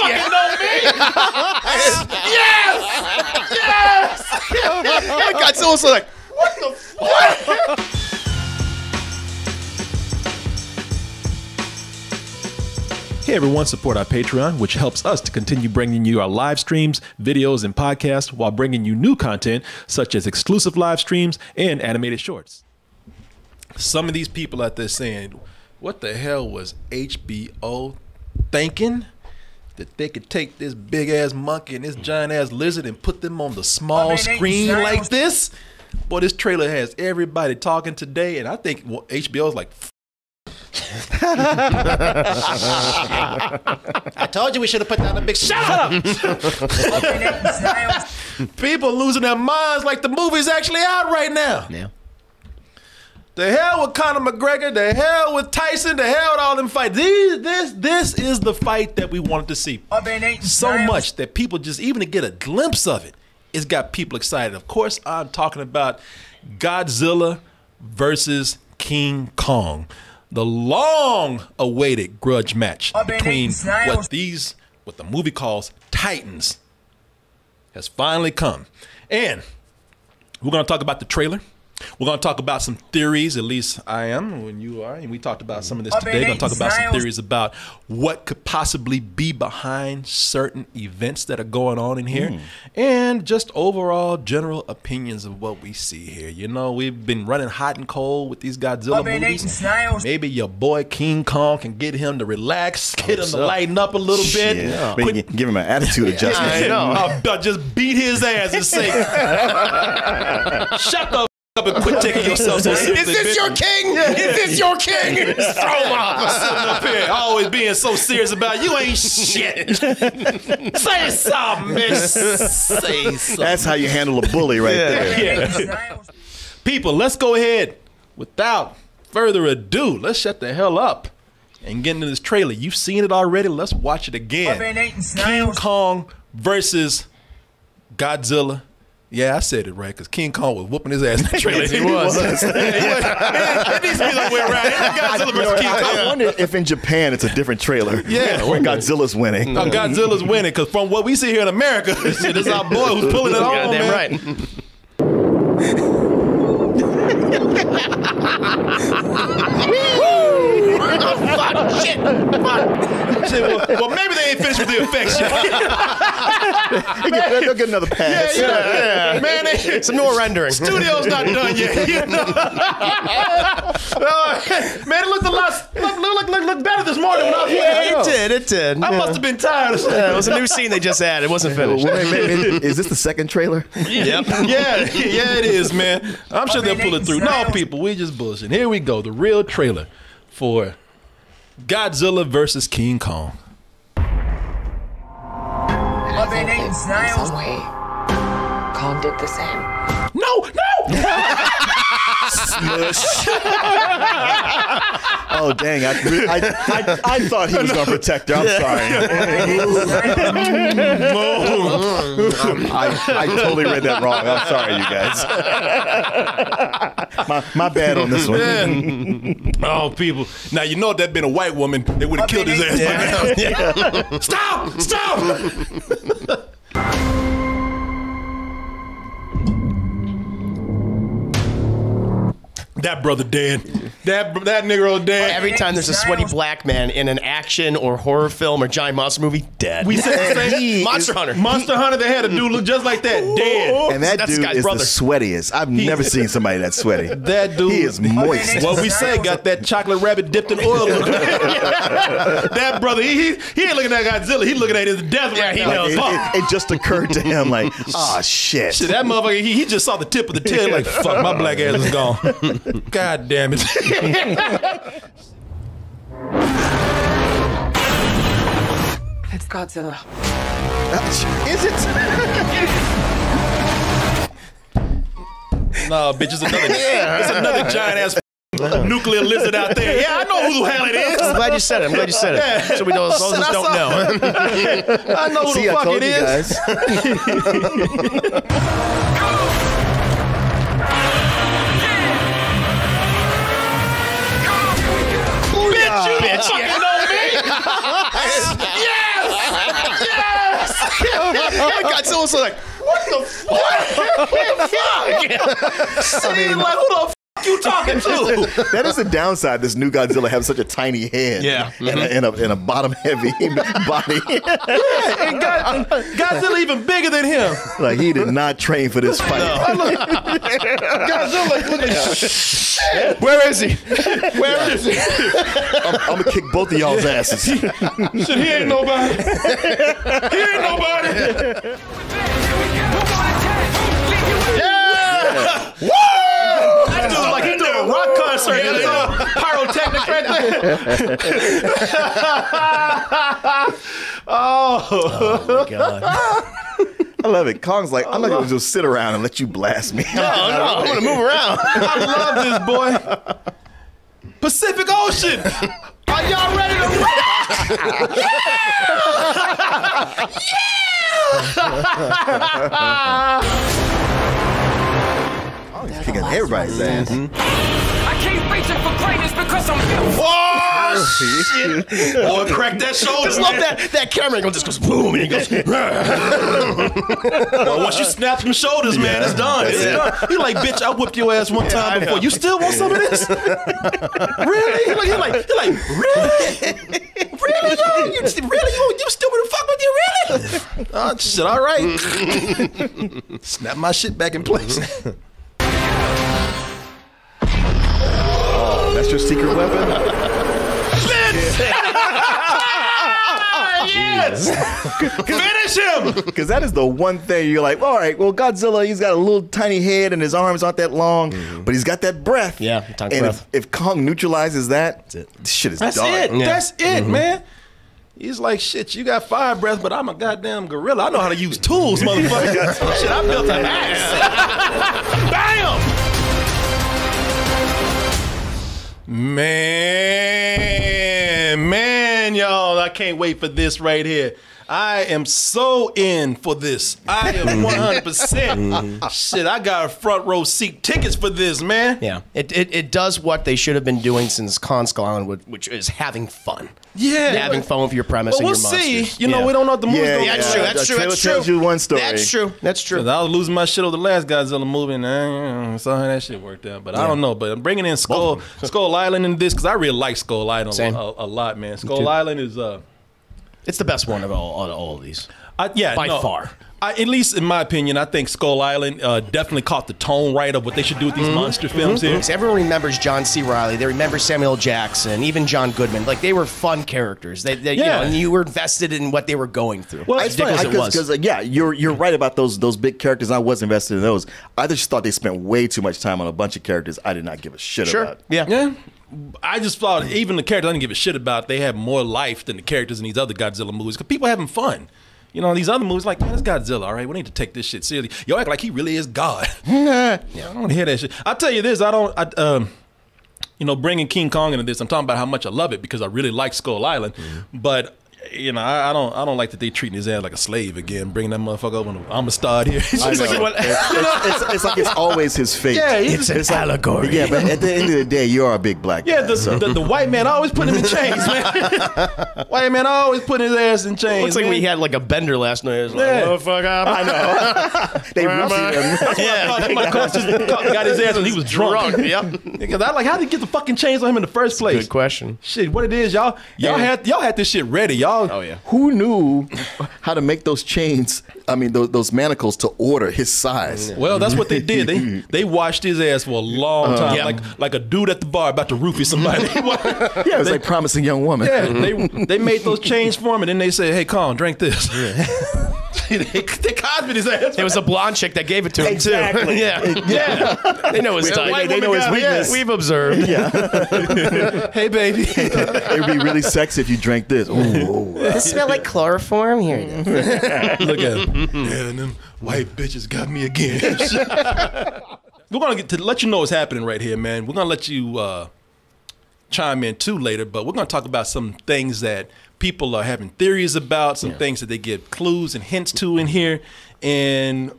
bitch. You know me. Yes. Godzilla's like, what the fuck? Hey everyone, support our Patreon, which helps us to continue bringing you our live streams, videos, and podcasts while bringing you new content such as exclusive live streams and animated shorts. Some of these people out there saying, what the hell was HBO thinking? That they could take this big ass monkey and this giant ass lizard and put them on the small screen like this? Boy, this trailer has everybody talking today, and I think HBO's like, I told you we should have put down a big shut up. People losing their minds like the movie's actually out right now. Yeah. The hell with Conor McGregor, the hell with Tyson, the hell with all them fights. This is the fight that we wanted to see. So much that people just, even to get a glimpse of it, it's got people excited. Of course, I'm talking about Godzilla versus King Kong. The long-awaited grudge match between what the movie calls Titans has finally come. And we're going to talk about the trailer. We're going to talk about some theories, at least I am, when you are, and we talked about some of this today. We're going to talk about some theories about what could possibly be behind certain events that are going on in here, and just overall general opinions of what we see here. You know, we've been running hot and cold with these Godzilla movies. Maybe your boy King Kong can get him to relax, get him to lighten up a little bit. Yeah. Give him an attitude adjustment. I know. Just beat his ass and say, shut the up and quit taking yourself so seriously. Is this your king? Is this your king? Throw him off. Sitting up here, always being so serious about you ain't shit. Say something, man. Say something. That's how you handle a bully right there. Yeah. People, let's go ahead. Without further ado, let's shut the hell up and get into this trailer. You've seen it already. Let's watch it again. King Kong versus Godzilla. Yeah, I said it right, because King Kong was whooping his ass in the trailer. He was. It needs to be the other way around. Godzilla versus King Kong. I wonder if in Japan it's a different trailer. Yeah. Where Godzilla's winning. Godzilla's winning, because from what we see here in America, this is our boy who's pulling it on, Goddamn man. Fuck, shit. Well, maybe they ain't finished with the effects yet. They'll get another pass. Yeah. Man, Some more rendering. Studio's not done yet. You know? Man, it looked a lot looked better this morning when I was It did. I must have been tired. It was a new scene they just added. It wasn't finished. Is this the second trailer? Yep. Yeah, it is, man. I'm sure they'll pull it through. No, people, we just bullshit. Here we go, the real trailer for Godzilla versus King Kong. I think in some way, Kong did the same. No! Oh dang! I thought he was going to protect her. I'm sorry. I totally read that wrong. I'm sorry, you guys. My bad on this one. Oh, people! Now you know if that'd been a white woman, they would have killed his ass. Yeah. Stop! That brother dead. That Negro dead. Every time there's a sweaty black man in an action or horror film or giant monster movie, dead. We said the same. Monster Hunter. Monster Hunter, they had a dude look just like that, dead. And that That's dude Sky's is brother. the sweatiest. I've never seen somebody that sweaty. That dude, He is moist. What we say, got that chocolate rabbit dipped in oil. That brother, he ain't looking at Godzilla. He looking at his death right now. It just occurred to him like, oh shit. Shit, that motherfucker, he just saw the tip of the tail like, fuck, my black ass is gone. God damn it. It's Godzilla. Is it? No, bitch, it's another giant ass nuclear lizard out there. Yeah, I know who the hell it is. I'm glad you said it. Yeah. So we know those don't know. I know who the fuck it is. Bitch, you know me. Yes! Godzilla's like, what the fuck? I mean, like, who the fuck you talking to? That is the downside. This new Godzilla having such a tiny head, Yeah. and a bottom heavy body. Yeah, and Godzilla even bigger than him. Like he did not train for this fight. Godzilla, like, look at Where is he? Where is he? I'm gonna kick both of y'all's asses. shit. He ain't nobody. He ain't nobody. Yeah! Woo! That dude's like he doing a rock concert. Pyrotechnics right there. Oh my god. I love it. Kong's like, I'm not gonna just sit around and let you blast me. No, I'm gonna move around. I love this boy. Pacific Ocean. Are y'all ready to rock? Kong's kicking everybody's ass. I keep reaching for greatness because I'm beautiful. Oh shit! Boy, crack that shoulder. Just love that camera angle just goes boom and he goes. Well, once you snap them shoulders, man, it's done. It's done. He like, bitch, I whooped your ass one time before. You still want some of this? Really? He like, really? Really, though? You still want to fuck with you, really? Oh, shit, all right. Snap my shit back in place. That's your secret weapon? Yes! Finish him! Because that is the one thing you're like, all right, well, Godzilla, he's got a little tiny head and his arms aren't that long, but he's got that breath. Yeah, tongue and breath. If Kong neutralizes that, this shit is That's done. it. Yeah. That's it, man. He's like, shit, you got fire breath, but I'm a goddamn gorilla. I know how to use tools, motherfucker. Shit, I built an ass. Bam! Man, y'all, I can't wait for this right here. I am so in for this. I am 100%. Shit, I got a front row seat tickets for this, man. Yeah, it does what they should have been doing since Kong Skull Island, which is having fun. Yeah. Having fun with your premise Well, and we'll your see. monsters. You know, Yeah. we don't know what the movie's Yeah, gonna yeah. be. That's true. The That's true. trailer That's true. tells you one story. That's true. That's true. I was losing my shit over the last Godzilla movie, and I saw how that shit worked out. But I don't know. But I'm bringing in Skull Island in this because I really like Skull Island Same. a lot, man. Skull Island is It's the best one of all of these. by far. At least in my opinion, I think Skull Island definitely caught the tone right of what they should do with these monster films here. Because everyone remembers John C. Reilly. They remember Samuel L. Jackson, even John Goodman. Like, they were fun characters. You know, and you were invested in what they were going through. Well, As ridiculous it was. Because yeah, you're right about those big characters. I was invested in those. I just thought they spent way too much time on a bunch of characters I did not give a shit about. Yeah. Yeah. I just thought even the characters I didn't give a shit about, they have more life than the characters in these other Godzilla movies because people having fun. You know, these other movies, like, man, it's Godzilla, all right? We need to take this shit seriously. Yo, act like he really is God. Yeah, I don't want to hear that shit. I'll tell you this, you know, bringing King Kong into this, I'm talking about how much I love it because I really like Skull Island. But, you know, I don't like that they treating his ass like a slave again, bringing that motherfucker over and Amistad here. It's I just know. like, It's like it's always his fate. yeah, It's an allegory. Yeah, but at the end of the day, you are a big black yeah, guy. the white man always putting him in chains, man. White man always putting his ass in chains. Looks like man. we had like a bender last night. It's like, Yeah. motherfucker. I know. They roofie him. My coach just got his ass when he was drunk. Yep. Because I like, how did he get the fucking chains on him in the first place? Good question. Shit, what it is, y'all had this shit ready, y'all. Oh, yeah. Who knew how to make those chains? I mean, those manacles to order his size. Well, that's what they did. They washed his ass for a long time, Yeah. like a dude at the bar about to roofie somebody. Yeah, it was like promising young woman. Yeah, they made those chains for him, and then they said, "Hey, Kong, drink this." they Cosby'd his ass. It was a blonde chick that gave it to him, Exactly. too. Yeah. They know his type. They know his weakness. We've observed. Hey, baby. It would be really sexy if you drank this. Ooh. Does it smell like chloroform? Here it is. Look at him. Yeah, and them white bitches got me again. We're gonna get to let you know what's happening right here, man. We're gonna let you chime in too later, but we're gonna talk about some things that people are having theories about, some things that they give clues and hints to in here, and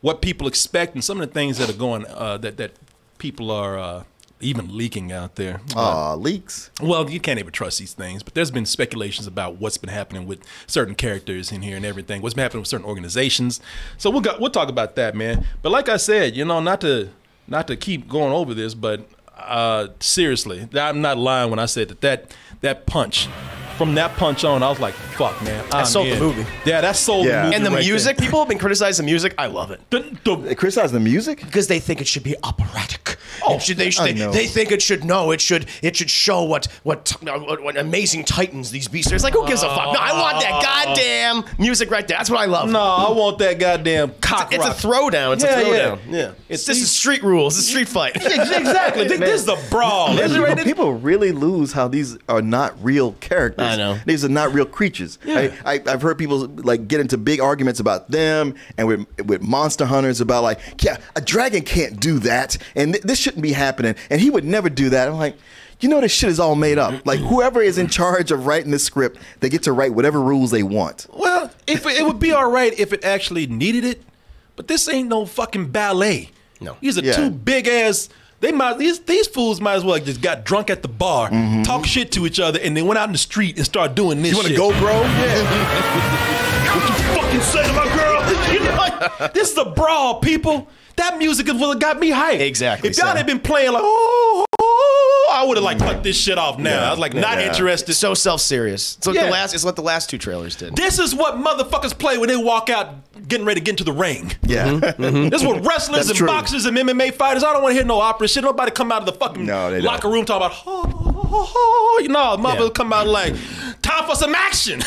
what people expect, and some of the things that are going that people are even leaking out there. Leaks. Well, you can't even trust these things, but there's been speculations about what's been happening with certain characters in here and everything. What's been happening with certain organizations. So we'll talk about that, man. But like I said, you know, not to keep going over this, but seriously, I'm not lying when I said that punch. From that punch on, I was like, fuck, man. That sold the movie. Yeah, that sold the movie. And the right music, there. people have been criticizing the music. I love it. They criticize the music? Because they think it should be operatic. Oh, they think it should show what amazing titans these beasts are. It's like, who gives a fuck? No, I want that goddamn music right there. That's what I love. No, I want that goddamn cock It's a rock. throwdown. It's a throwdown. Yeah. This is street rules. It's a street fight. Exactly. This is a brawl. People really lose how these are not real characters. I know. These are not real creatures. Yeah. I've heard people like get into big arguments about them and with monster hunters about like, yeah, a dragon can't do that, and this shouldn't be happening, and he would never do that. I'm like, you know, this shit is all made up. Like, whoever is in charge of writing this script, they get to write whatever rules they want. Well, if it would be all right if it actually needed it, but this ain't no fucking ballet. No. These are two big ass. These fools might as well just got drunk at the bar, talk shit to each other, and they went out in the street and started doing this. You want to shit. go, bro? Yeah. What you fucking say to my girl? You know, like, this is a brawl, people. That music is what got me hyped. Exactly. If y'all had been playing like, I would have like cut this shit off now. I was like, not interested. So self-serious. It's what the last two trailers did. This is what motherfuckers play when they walk out getting ready to get into the ring. Yeah. This is what wrestlers That's and true. boxers and MMA fighters. I don't want to hear no opera shit. Nobody come out of the fucking they locker don't. room talking about, you know, motherfuckers come out like, time for some action.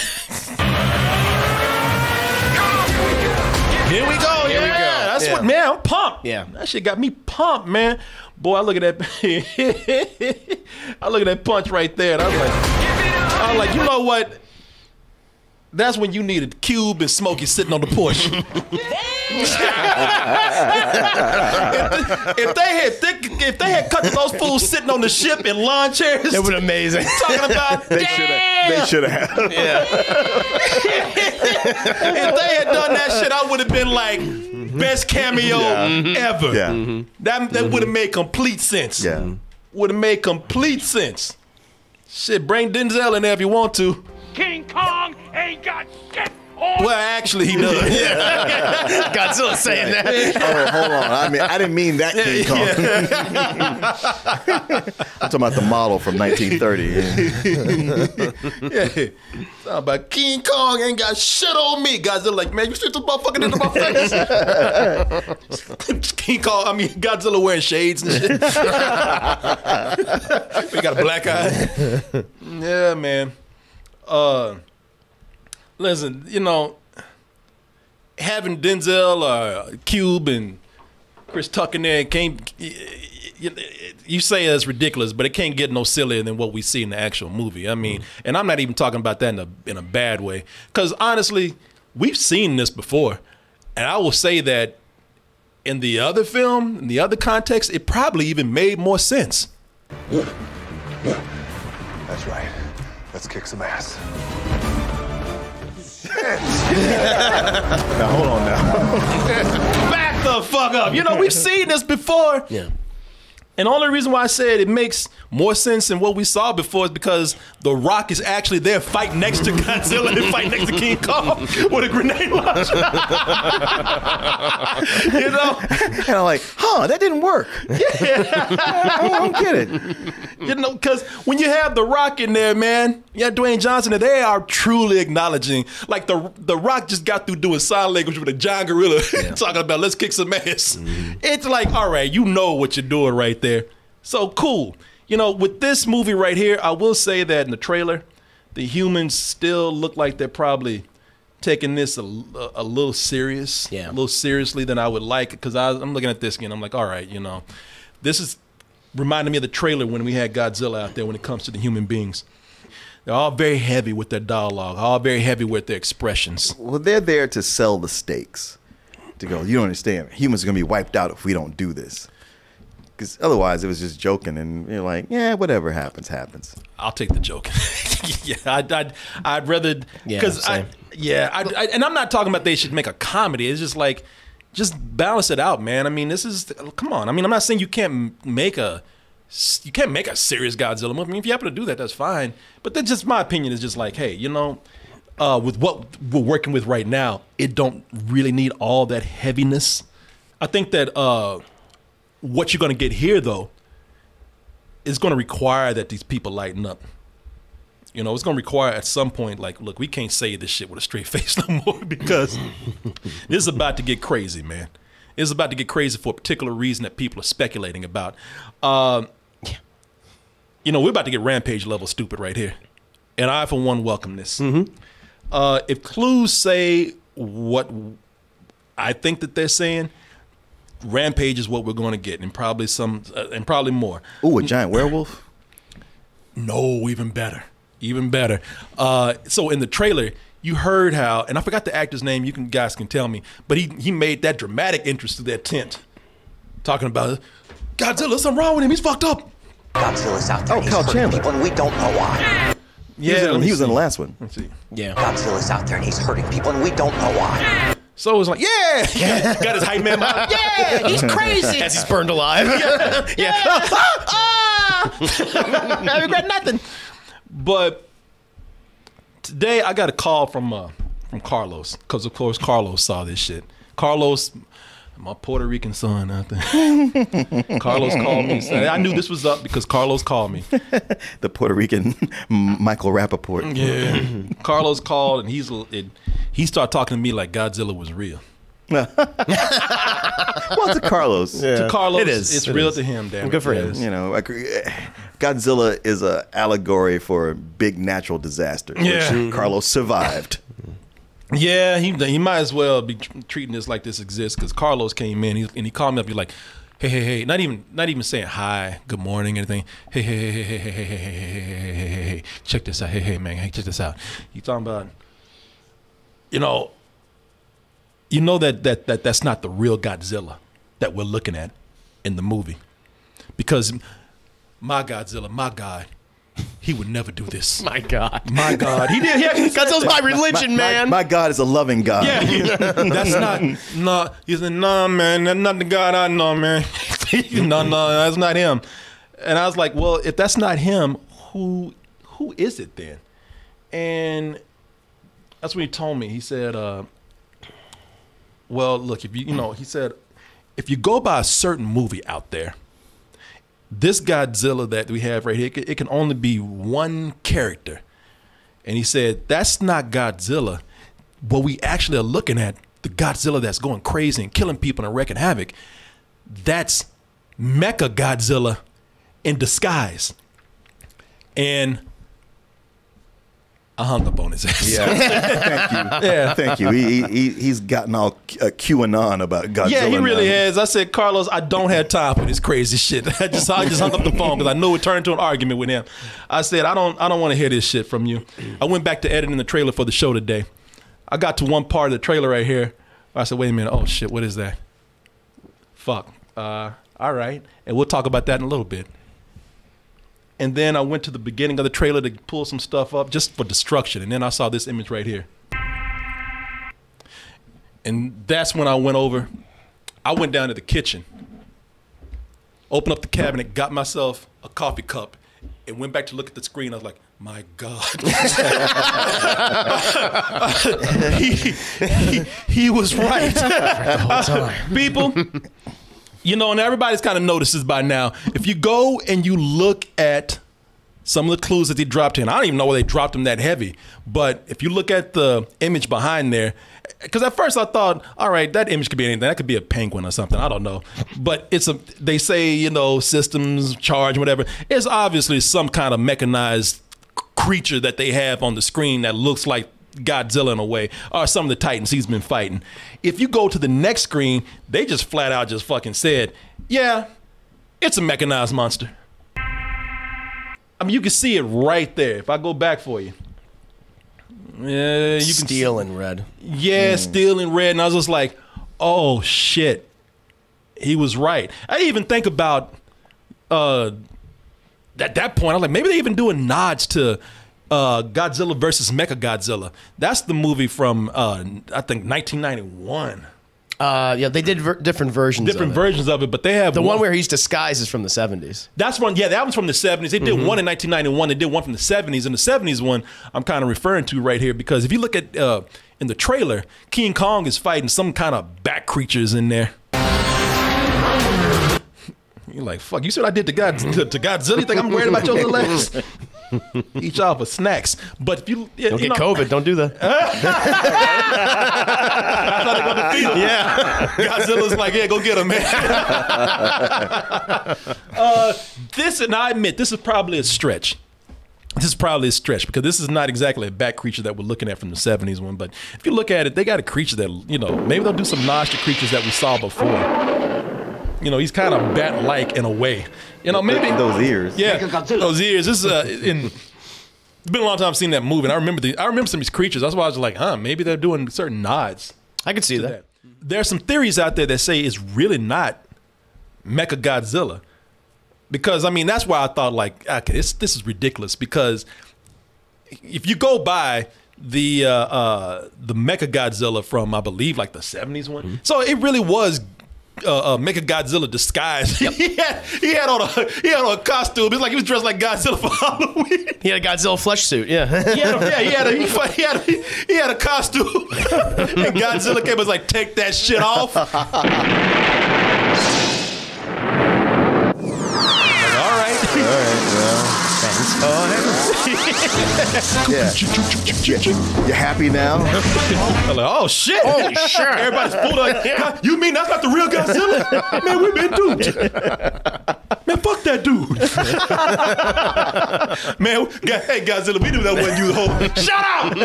Here we go. Here we go. That's what, man, I'm pumped. Yeah. That shit got me pumped, man. Boy, I look at that. I look at that punch right there, and I was like, you know what? That's when you needed Cube and Smokey sitting on the porch. if they had cut those fools sitting on the ship in lawn chairs, It would amazing. talking about They should have. Yeah. if they had done that shit, I would have been like best cameo ever. Yeah. That would have made complete sense. Yeah. Would have made complete sense. Shit, bring Denzel in there if you want to. King Kong ain't got shit on. Well, actually, he does. Godzilla saying that. Oh, hold on. I didn't mean that King Kong. I'm talking about the model from 1930. Yeah. Talking about King Kong ain't got shit on me. Godzilla like, man, you stick this motherfucker into my face. King Kong, Godzilla wearing shades and shit. We got a black eye. Yeah, man. Listen, you know, having Denzel or Cube and Chris Tucker in there can't. You say it's ridiculous, but it can't get no sillier than what we see in the actual movie. I mean, and I'm not even talking about that in a bad way, because honestly, we've seen this before, and I will say that in the other film, in the other context, it probably even made more sense. That's right. Let's kick some ass. Now, hold on now. Back the fuck up. You know, we've seen this before. Yeah. And the only reason why I said it makes more sense than what we saw before is because The Rock is actually there fighting next to Godzilla and fighting next to King Kong with a grenade launcher. You know? And I'm like, that didn't work. I don't get it. You know, because when you have The Rock in there, man, Dwayne Johnson, and they are truly acknowledging, like the Rock just got through doing sign language with a giant gorilla talking about let's kick some ass. It's like, all right, you know what you're doing right there. So cool. You know, with this movie right here, I will say that in the trailer, the humans still look like they're probably taking this a little serious, a little seriously than I would like. Because I'm looking at this again, I'm like, all right, you know, this is reminding me of the trailer when we had Godzilla out there when it comes to the human beings. They're all very heavy with their dialogue, all very heavy with their expressions. Well, they're there to sell the stakes. To go, you don't understand. Humans are going to be wiped out if we don't do this. Because otherwise, it was just joking, and you're like, yeah, whatever happens, happens. I'll take the joke. I'd rather, because and I'm not talking about they should make a comedy. It's just like, just balance it out, man. I mean, this is, come on. I mean, I'm not saying you can't make a you can't make a serious Godzilla movie. I mean, if you happen to do that, that's fine. But then just my opinion is just like, hey, you know, with what we're working with right now, it don't really need all that heaviness. I think that what you're going to get here, though, is going to require that these people lighten up. You know, it's going to require at some point, like, look, we can't say this shit with a straight face no more because this is about to get crazy, man. It's about to get crazy for a particular reason that people are speculating about. You know, we're about to get Rampage level stupid right here. And I, for one, welcome this. If clues say what I think that they're saying, Rampage is what we're going to get, and probably and probably more. Ooh, a giant werewolf? No, even better. Even better. So in the trailer, you heard how, and I forgot the actor's name, you guys can tell me, but he made that dramatic entrance to that tent, talking about Godzilla, something wrong with him, he's fucked up. Godzilla's out there. Oh, Kyle Chandler. People, and we don't know why. Yeah, he was in the last one. Let's see. Yeah. Godzilla's out there and he's hurting people, and we don't know why. So it was like, yeah, got his hype man mouth. Yeah, he's crazy. As he's burned alive. Yeah. I regret nothing. But today I got a call from Carlos, because of course Carlos saw this shit. Carlos, my Puerto Rican son out there. Carlos called me. I knew this was up because Carlos called me. The Puerto Rican Michael Rappaport. Yeah. Carlos called and he started talking to me like Godzilla was real. Well, to Carlos. To Carlos, It is. it's It real is. to him, damn it. Good for It him. is. You know, Godzilla is an allegory for a big natural disaster, Yeah. which Carlos survived. Yeah, he might as well be treating this like this exists, because Carlos came in and he called me up. He's like, hey, not even saying hi, good morning, anything. Hey, check this out. Hey, man, hey, check this out. He's talking about, you know that's not the real Godzilla that we're looking at in the movie, because my Godzilla, my God, he would never do this. My God. My God, he did. Yeah, Godzilla's my religion, man. My God is a loving God. Yeah, that's no. He said, "No, man, that's not the God I know, man." no, that's not him. And I was like, "Well, if that's not him, who is it then?" And that's what he told me. He said, "Well, look, if he said, if you go by a certain movie out there, this Godzilla that we have right here, it can only be one character." And he said, that's not Godzilla. What we actually are looking at, the Godzilla that's going crazy and killing people and wreaking havoc, that's Mecha Godzilla in disguise. And I hung up on his ass. Yeah. Thank you. Yeah. Thank you. He's gotten all QAnon about Godzilla. Yeah, he really now. has. I said, Carlos, I don't have time for this crazy shit. I just hung up the phone because I knew it turned into an argument with him. I said, I don't want to hear this shit from you. I went back to editing the trailer for the show today. I got to one part of the trailer right here. I said, wait a minute. Oh shit, what is that? Fuck. All right, and we'll talk about that in a little bit. And then I went to the beginning of the trailer to pull some stuff up just for destruction. And then I saw this image right here. And that's when I went over. I went down to the kitchen, opened up the cabinet, got myself a coffee cup, and went back to look at the screen. I was like, my God. he was right. The whole time. People, and everybody's kind of noticed this by now. If you go and you look at some of the clues that they dropped in, I don't even know where they dropped them that heavy, but if you look at the image behind there, because at first I thought, all right, that image could be anything. That could be a penguin or something. I don't know. But they say, systems, charge, whatever. It's obviously some kind of mechanized creature that they have on the screen that looks like Godzilla in a way, or some of the Titans he's been fighting. If you go to the next screen, they just flat out just fucking said, yeah, it's a mechanized monster. I mean, you can see it right there. If I go back for you. Yeah, you can Steel and red. Yeah, steel and red. And I was just like, oh shit. He was right. I didn't even think about at that point, I was like, maybe they even doing nods to Godzilla versus Mechagodzilla. That's the movie from I think 1991. Yeah, they did different versions. Different versions of it, but they have the one where he's disguised is from the 70s. That's one. Yeah, that one's from the 70s. They did one in 1991. They did one from the 70s, and the 70s one I'm kind of referring to right here because if you look at in the trailer, King Kong is fighting some kind of bat creatures in there. You're like, fuck, you said I did to Godzilla? You think I'm worried about your little ass? Eat y'all for snacks. But if you... Don't get COVID. Don't do that. That's how they gonna defeat him. Yeah. Godzilla's like, yeah, go get him, man. And I admit, this is probably a stretch. This is probably a stretch because this is not exactly a bat creature that we're looking at from the 70s one. But if you look at it, they got a creature that, maybe they'll do some nods to creatures that we saw before. He's kind of bat-like in a way. Maybe those ears. Yeah, those ears. This is it's been a long time I've seen that movie. And I remember some of these creatures. That's why I was like, maybe they're doing certain nods. I could see that. There's some theories out there that say it's really not Mecha Godzilla, because that's why I thought like, okay, this is ridiculous. Because if you go by the Mecha Godzilla from I believe like the 70s one, so it really was. Mecha Godzilla disguised. Yep. he had on a costume. It's like he was dressed like Godzilla for Halloween. He had a Godzilla flesh suit. Yeah. He had a costume. And Godzilla came and was like, take that shit off. Like, all right. Yeah. You happy now? I'm like, oh shit! Holy shit! Everybody's full of like, you mean that's not the real Godzilla? Man, we've been duped. Man, fuck that dude. Man, hey Godzilla, we knew that wasn't you the whole. Shut up!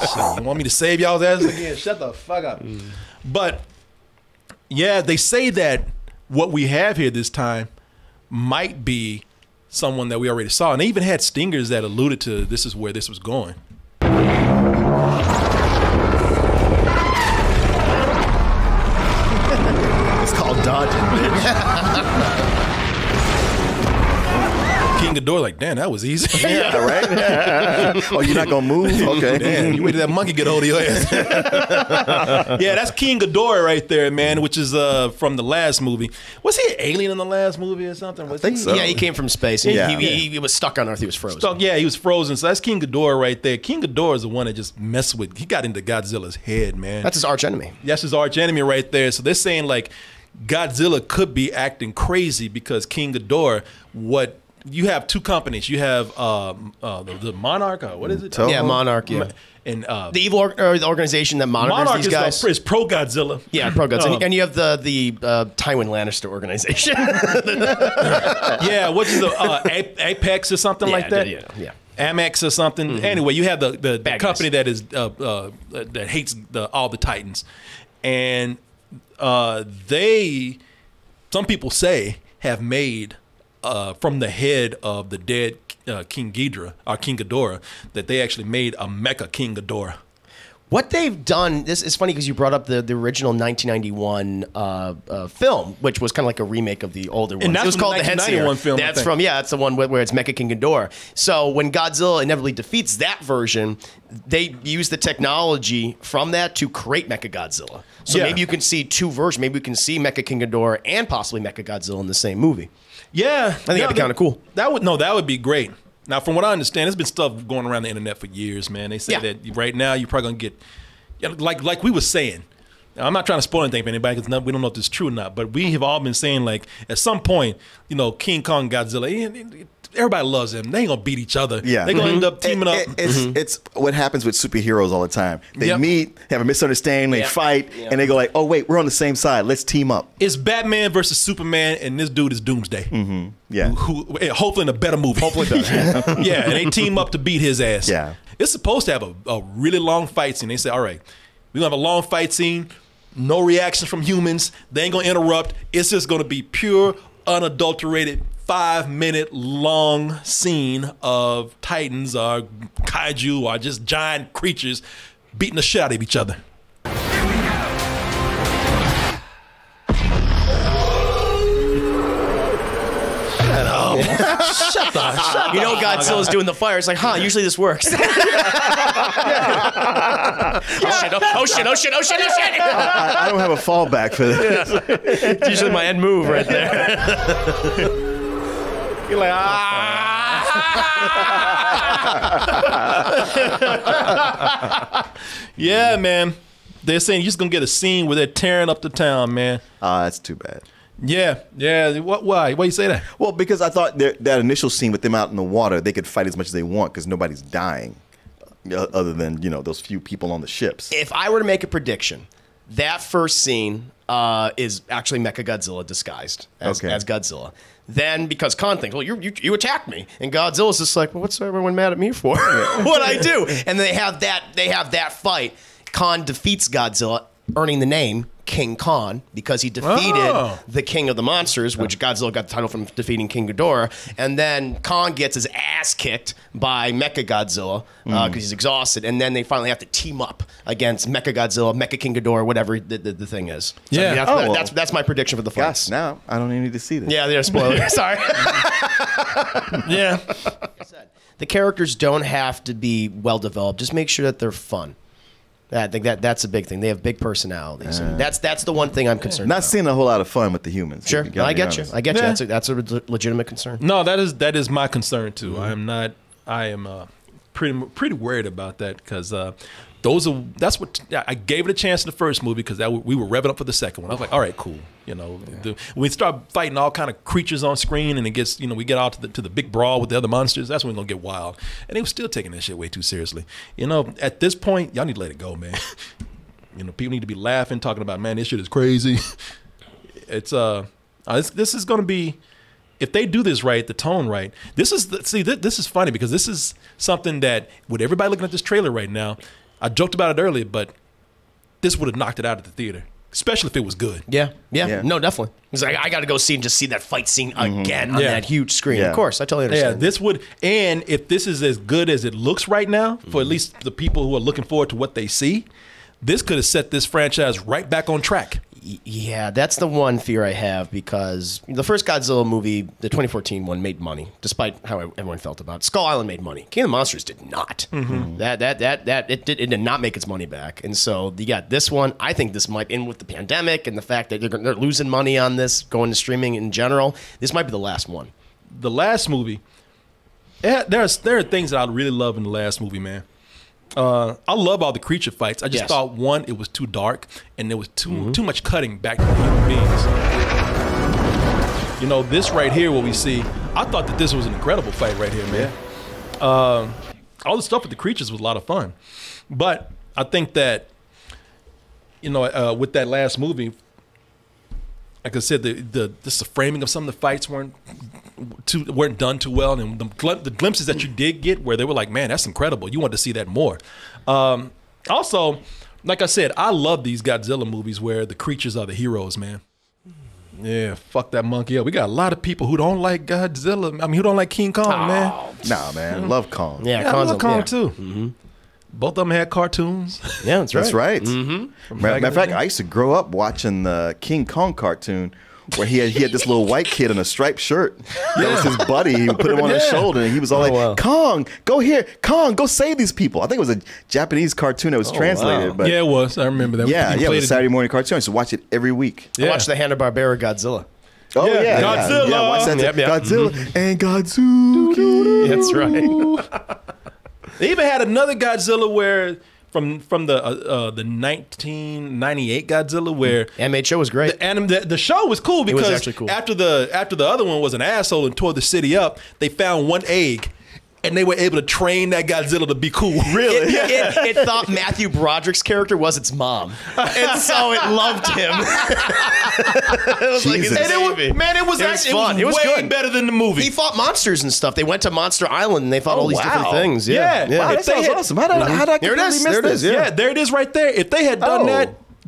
Shit, you want me to save y'all's asses again? Shut the fuck up. But yeah, they say that what we have here this time might be someone that we already saw, and they even had stingers that alluded to this is where this was going. It's called dodging, bitch. King Ghidorah, like, damn, that was easy. Yeah, right? Oh, you're not gonna move? Okay. Damn, you waited that monkey get hold of your ass. Yeah, that's King Ghidorah right there, man, which is from the last movie. Was he an alien in the last movie or something? I think so. Yeah, he came from space. He was stuck on Earth. He was frozen. He was frozen. So that's King Ghidorah right there. King Ghidorah is the one that just messed with. He got into Godzilla's head, man. That's his arch enemy. That's his arch enemy right there. So they're saying like Godzilla could be acting crazy because King Ghidorah, you have two companies. You have the Monarch. What is it? Toho? Yeah, Monarch. Yeah, and the evil the organization that monitors these guys is pro Godzilla. Yeah, pro Godzilla. And you have the Tywin Lannister organization. Yeah, what's the Apex or something like that? Yeah. Amex or something. Mm-hmm. Anyway, you have the company that is that hates all the Titans, and some people say have made. From the head of the dead King Ghidorah, that they actually made a Mecha King Ghidorah. What they've done, this is funny because you brought up the original 1991 film, which was kind of like a remake of the older one. And that's it was called the 1991 film. That's that's the one where it's Mecha King Ghidorah. So when Godzilla inevitably defeats that version, they use the technology from that to create Mecha Godzilla. So maybe you can see two versions. Maybe we can see Mecha King Ghidorah and possibly Mecha Godzilla in the same movie. Yeah, I think that'd be kind of cool. That would be great. Now, from what I understand, there's been stuff going around the internet for years, man. They say that right now you're probably gonna get, like we were saying. Now, I'm not trying to spoil anything for anybody because we don't know if this is true or not. But we have all been saying like at some point, King Kong, Godzilla. Everybody loves them. They ain't gonna beat each other. Yeah, they're gonna end up teaming up. It's what happens with superheroes all the time. They meet, have a misunderstanding, they fight, and they go like, "Oh wait, we're on the same side. Let's team up." It's Batman versus Superman, and this dude is Doomsday. Mm-hmm. Yeah, who hopefully in a better movie. Hopefully does. Yeah, and they team up to beat his ass. Yeah, it's supposed to have a really long fight scene. They say, "All right, we're gonna have a long fight scene. No reaction from humans. They ain't gonna interrupt. It's just gonna be pure, unadulterated." 5-minute long scene of Titans or kaiju or just giant creatures beating the shit out of each other. Shut You know Godzilla's doing the fire. It's like, usually this works. Oh shit. I don't have a fallback for this. It's usually my end move right there. You're like, yeah, man. They're saying you're just gonna get a scene where they're tearing up the town, man. That's too bad. Yeah. Why? Why you say that? Well, because I thought that initial scene with them out in the water, they could fight as much as they want because nobody's dying, other than those few people on the ships. If I were to make a prediction, that first scene is actually Mechagodzilla disguised as Godzilla. Then, because Khan thinks, well, you attacked me, and Godzilla's just like, well, what's everyone mad at me for? What'd I do? And they have that fight. Khan defeats Godzilla, earning the name King Khan because he defeated the King of the Monsters, which Godzilla got the title from defeating King Ghidorah. And then Khan gets his ass kicked by Mechagodzilla because he's exhausted. And then they finally have to team up against Mechagodzilla, Mecha King Ghidorah, whatever the thing is. So, yeah. I mean, that's my prediction for the fight. Gosh, now I don't even need to see this. Yeah, they're spoilers. Sorry. Yeah. Like I said, the characters don't have to be well developed. Just make sure that they're fun. I think that's a big thing. They have big personalities, and that's the one thing I'm concerned about. Not seeing a whole lot of fun with the humans. Sure, I get you. Yeah. That's a legitimate concern. No, that is my concern too. I am pretty worried about that because that's what I gave it a chance in the first movie because we were revving up for the second one. I was like, all right, cool. When we start fighting all kind of creatures on screen and it gets we get out to the big brawl with the other monsters. That's when we're gonna get wild. And they were still taking that shit way too seriously. At this point, y'all need to let it go, man. People need to be laughing, talking about, man, this shit is crazy. It's this is gonna be. If they do this right, the tone right, this is funny because this is something that with everybody looking at this trailer right now, I joked about it earlier, but this would have knocked it out at the theater, especially if it was good. Yeah. No, definitely. It's like I got to go see that fight scene again on that huge screen. Yeah. Of course, I totally understand. Yeah, this would, and if this is as good as it looks right now, for at least the people who are looking forward to what they see, this could have set this franchise right back on track. Yeah, that's the one fear I have because the first Godzilla movie, the 2014 one, made money, despite how everyone felt about it. Skull Island made money. King of the Monsters did not. It did not make its money back. And so you got this one. I think this might, and with the pandemic and the fact that they're losing money on this, going to streaming in general, this might be the last one. The last movie, there are things that I really love in the last movie, man. I love all the creature fights. I just thought it was too dark, and there was too much cutting back to the human beings. This right here, what we see, I thought that this was an incredible fight right here, man. All the stuff with the creatures was a lot of fun, but I think that with that last movie, like I said, the framing of some of the fights weren't done too well, and the glimpses that you did get where they were like, man, that's incredible. You want to see that more. Also, like I said, I love these Godzilla movies where the creatures are the heroes, man. Yeah, fuck that monkey up. We got a lot of people who don't like Godzilla. I mean, who don't like King Kong, man. Nah, man, love Kong. Yeah, I love Kong too. Both of them had cartoons. Yeah, that's right. That's right. Matter of fact, I used to grow up watching the King Kong cartoon where he had this little white kid in a striped shirt. That was his buddy. He put him on his shoulder, and he was all like, Kong, go here. Kong, go save these people. I think it was a Japanese cartoon that was translated. But yeah, it was. I remember that. Yeah, it was a Saturday morning cartoon. I used to watch it every week. I watched the Hanna-Barbera Godzilla. Oh, yeah. Godzilla. Yeah, watch that. Godzilla and Godzuki. That's right. They even had another Godzilla where from the 1998 Godzilla where animated show was great. The show was cool because actually cool. after the other one was an asshole and tore the city up, they found one egg. And they were able to train that Godzilla to be cool. Really? It thought Matthew Broderick's character was its mom. And so it loved him. It was like his baby. It was fun. It was way good. better than the movie. He fought monsters and stuff. They went to Monster Island and they fought all these different things. Yeah. Wow, that sounds awesome. How did I completely miss this? Yeah, there it is right there. If they had done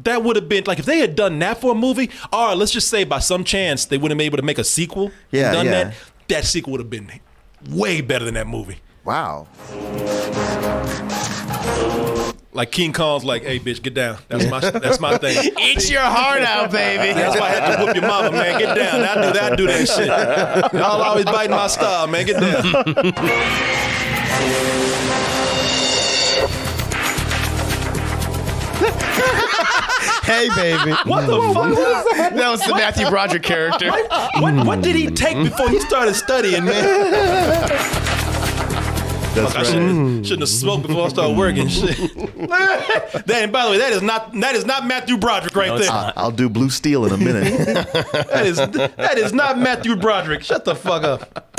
that would have been, like, if they had done that for a movie, or let's just say by some chance they wouldn't have been able to make a sequel and done that sequel would have been way better than that movie. Wow. Like King Kong's like, hey, bitch, get down. That's my thing. Eat your heart out, baby. That's why I had to whoop your mama, man. Get down. I do that shit. Y'all always biting my style, man. Get down. Hey, baby. What the fuck was that? That was the Matthew Broderick character. What did he take before he started studying, man? That's I shouldn't have smoked before I started working. Shit. Then, by the way, that is not Matthew Broderick right there. I'll do Blue Steel in a minute. That is not Matthew Broderick. Shut the fuck up.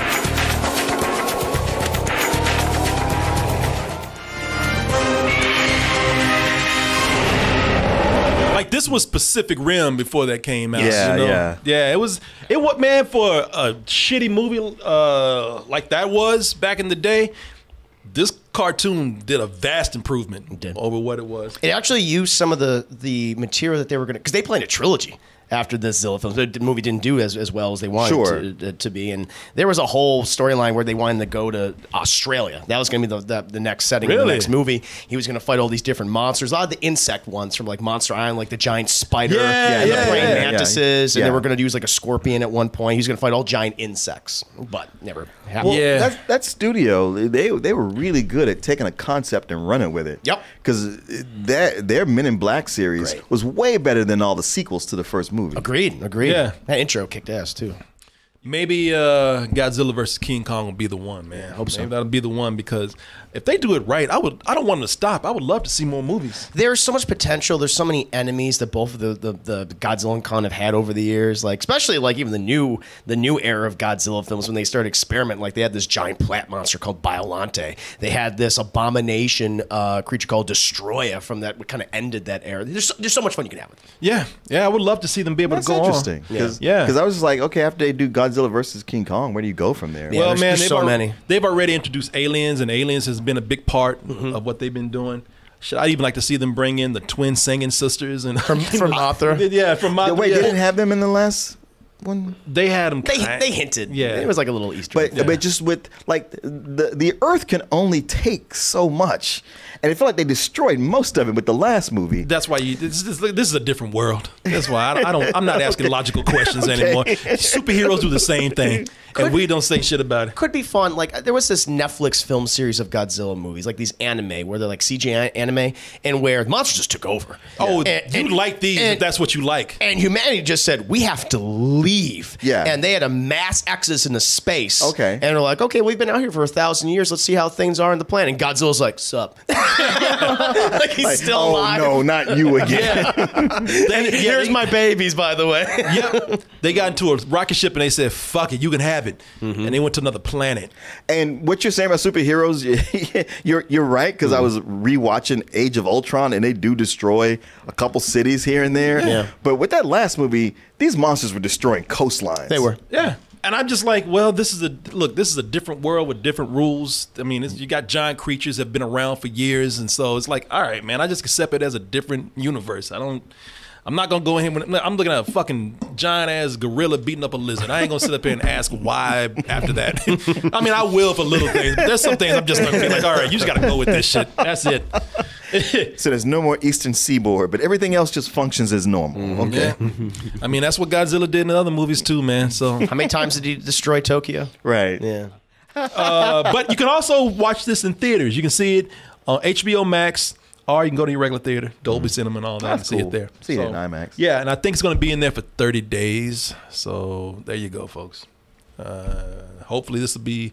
Like this was Pacific Rim before that came out. Yeah, you know? yeah. It was man, for a shitty movie like that was back in the day. This cartoon did a vast improvement over what it was. It actually used some of the material that they were going to, because they planned a trilogy after this Zilla film. The movie didn't do as well as they wanted to be. And there was a whole storyline where they wanted to go to Australia. That was going to be the next setting of the next movie. He was going to fight all these different monsters. A lot of the insect ones from like Monster Island, like the giant spider and the praying mantises. And they were going to use like a scorpion at one point. He was going to fight all giant insects, but never happened. Well, that studio, they were really good at taking a concept and running with it. Yep. Because their Men in Black series was way better than all the sequels to the first movie. Agreed. Yeah. That intro kicked ass too. Maybe Godzilla versus King Kong will be the one, man. I hope so. Maybe that'll be the one, because if they do it right, I don't want them to stop. I would love to see more movies. There's so much potential. There's so many enemies that both of the Godzilla and Kong have had over the years. Like especially like even the new era of Godzilla films when they started experimenting. Like they had this giant plant monster called Biollante. They had this abomination creature called Destroya from that kind of ended that era. There's so much fun you can have with it. Yeah, I would love to see them be able That's to go interesting. on. Yeah. Because I was just like, okay, after they do Godzilla versus King Kong, where do you go from there? Yeah, Well, man, there's so many. They've already introduced aliens, and aliens has been a big part of what they've been doing. Should I even like to see them bring in the twin singing sisters and From Mothra? Yeah, from Mothra. Wait, yeah. they didn't have them in the last one? They had them. They hinted. Yeah. It was like a little Easter egg. But just with like the Earth can only take so much, and I feel like they destroyed most of it with the last movie. That's why this is a different world. That's why I'm not asking logical questions anymore. Superheroes do the same thing, and we don't say shit about it. Could be fun. Like there was this Netflix film series of Godzilla movies, like these anime where they're like CGI anime, and where monsters just took over. Oh, you like these? If that's what you like. And humanity just said we have to leave. Yeah. And they had a mass exodus into space. Okay. And they're like, okay, we've been out here for 1,000 years. Let's see how things are on the planet. And Godzilla's like, sup? Like he's still alive. Oh no, not you again. Here's my babies, by the way. Yep. They got into a rocket ship and they said, fuck it, you can have it. And they went to another planet. And what you're saying about superheroes, you're right, because I was rewatching Age of Ultron, and they do destroy a couple cities here and there. Yeah. But with that last movie, these monsters were destroying coastlines. They were. Yeah. And I'm just like, well, this is a different world with different rules. I mean, you got giant creatures that have been around for years, and so it's like, all right, man, I just accept it as a different universe. I'm not gonna go in here. I'm looking at a fucking giant ass gorilla beating up a lizard. I ain't gonna sit up here and ask why after that. I mean, I will for little things, but there's some things I'm just gonna be like, all right, you just gotta go with this shit. That's it. So there's no more Eastern Seaboard, but everything else just functions as normal. Okay. Yeah. I mean, that's what Godzilla did in the other movies too, man. So, How many times did he destroy Tokyo? Right. Yeah. but you can also watch this in theaters. You can see it on HBO Max. Or you can go to your regular theater, Dolby Cinema and all that, and see it there. See it in IMAX. Yeah, and I think it's going to be in there for 30 days. So there you go, folks. Hopefully this will be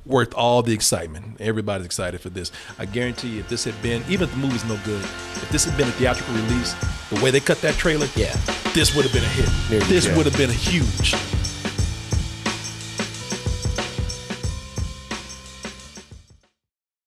worth all the excitement. Everybody's excited for this. I guarantee you, if this had been, even if the movie's no good, if this had been a theatrical release, the way they cut that trailer, this would have been a hit. This would have been huge.